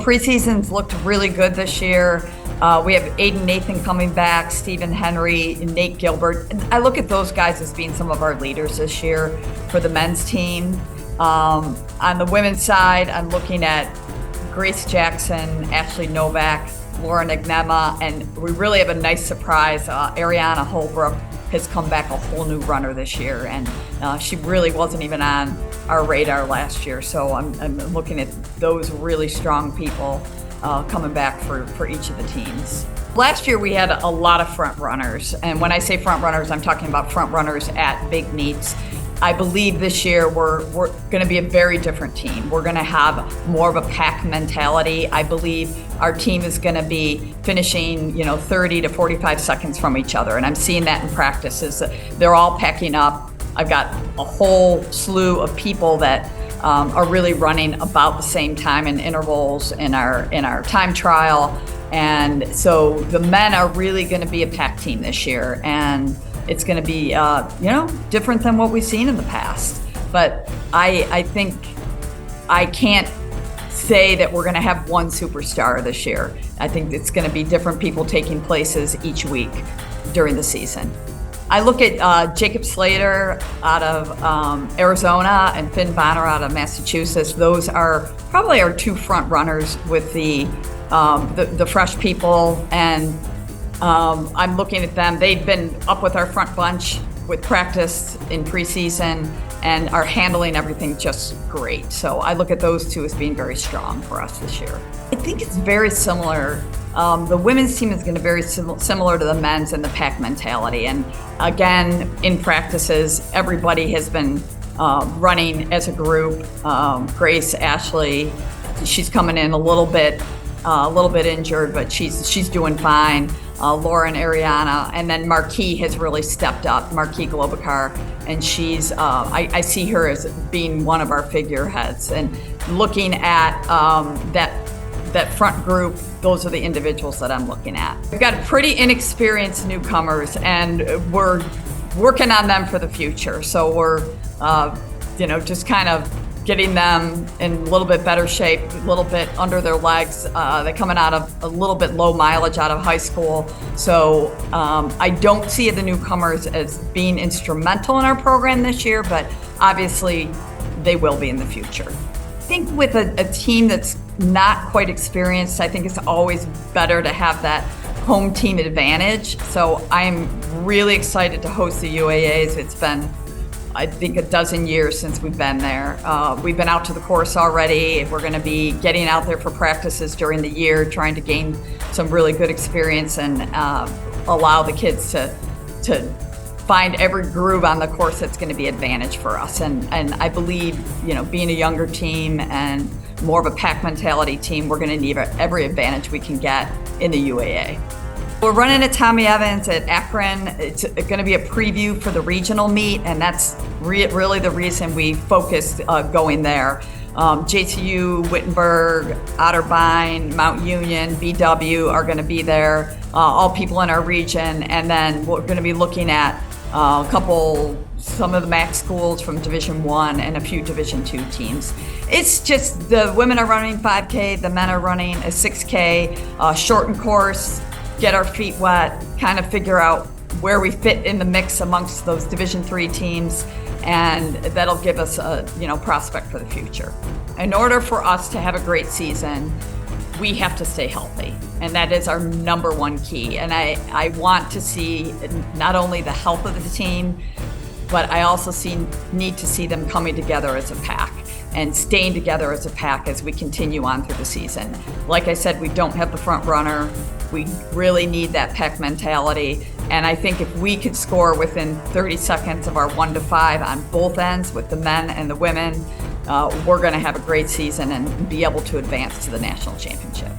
Preseason's looked really good this year. We have Aiden Nathan coming back, Stephen Henry, Nate Gilbert. And I look at those guys as being some of our leaders this year for the men's team. On the women's side, I'm looking at Grace Jackson, Ashley Novak, Lauren Agnema, and we really have a nice surprise. Ariana Holbrook has come back a whole new runner this year, and she really wasn't even on our radar last year. So I'm looking at those really strong people coming back for each of the teams. Last year we had a lot of front runners, and when I say front runners, I'm talking about front runners at big meets. I believe this year we're going to be a very different team. We're going to have more of a pack mentality. I believe our team is going to be finishing, 30 to 45 seconds from each other, and I'm seeing that in practices. They're all packing up. I've got a whole slew of people that are really running about the same time in intervals in our time trial, and so the men are really going to be a pack team this year, and it's going to be, different than what we've seen in the past. But I think I can't say that we're going to have one superstar this year. I think it's going to be different people taking places each week during the season. I look at Jacob Slater out of Arizona and Finn Bonner out of Massachusetts. Those are probably our two front runners with the fresh people, and I'm looking at them. They've been up with our front bunch with practice in preseason and are handling everything just great. So I look at those two as being very strong for us this year. I think it's very similar. The women's team is going to be very similar to the men's in the pack mentality. And again, in practices, everybody has been running as a group. Grace, Ashley, she's coming in a little bit injured, but she's doing fine. Lauren, Ariana, and then Marquis has really stepped up, Marquis Globacar, and she's, I see her as being one of our figureheads. And looking at that front group, those are the individuals that I'm looking at. We've got pretty inexperienced newcomers, and we're working on them for the future. So we're, just kind of getting them in a little bit better shape, a little bit under their legs. They're coming out of a little bit low mileage out of high school. So I don't see the newcomers as being instrumental in our program this year, but obviously they will be in the future. I think with a team that's not quite experienced, I think it's always better to have that home team advantage. So I'm really excited to host the UAAs. It's been, I think, a dozen years since we've been there. We've been out to the course already. We're going to be getting out there for practices during the year, trying to gain some really good experience and allow the kids to find every groove on the course that's going to be an advantage for us. And I believe, being a younger team and more of a pack mentality team, we're going to need every advantage we can get in the UAA. We're running at Tommy Evans at Akron. It's going to be a preview for the regional meet, and that's really the reason we focused going there. JCU, Wittenberg, Otterbein, Mount Union, BW are going to be there, all people in our region. And then we're going to be looking at some of the MAC schools from Division I and a few Division II teams. It's just the women are running 5K, the men are running a 6K, shortened course, get our feet wet, kind of figure out where we fit in the mix amongst those Division III teams, and that'll give us a prospect for the future. In order for us to have a great season, we have to stay healthy, and that is our number one key. And I want to see not only the health of the team, but I also need to see them coming together as a pack and staying together as a pack as we continue on through the season. Like I said, we don't have the front runner. We really need that pack mentality. And I think if we could score within 30 seconds of our 1 to 5 on both ends with the men and the women, we're going to have a great season and be able to advance to the national championship.